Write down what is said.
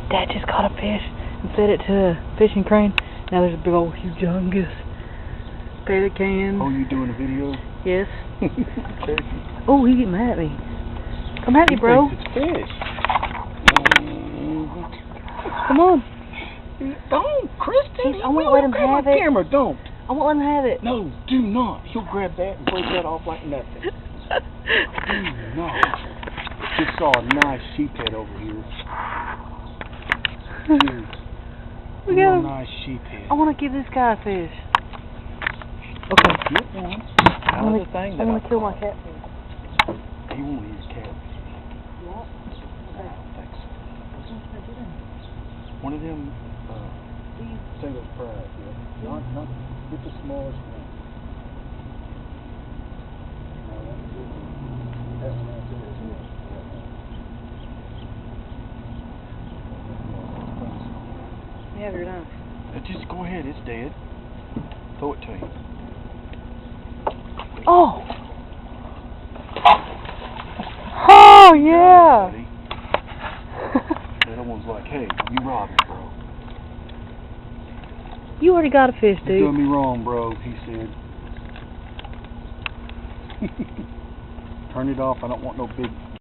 Dad just caught a fish and fed it to a fishing crane. Now there's a big old humongous pelican. Oh, you doing a video? Yes. Okay. Oh, he get mad at me. Come at me, bro. It's fish. Come on. Don't, Kristin. I won't let him have it. Camera, don't. I won't let him have it. No, do not. He'll grab that and break that off like nothing. Do not. Just saw a nice sheephead over here. Dude, We got him. nice sheephead. I want to give this guy a fish. Okay. Get one. I'm gonna kill my catfish. He won't eat his cat. What? Thanks. One of them single fries, yeah. Not get the smallest one. No, that's good. That's nice. Yeah, you're done. Just go ahead, it's dead. Throw it to him. Oh! Oh, yeah! The other one's like, hey, you robbed me, bro. You already got a fish, dude. You're doing me wrong, bro, he said. Turn it off, I don't want no big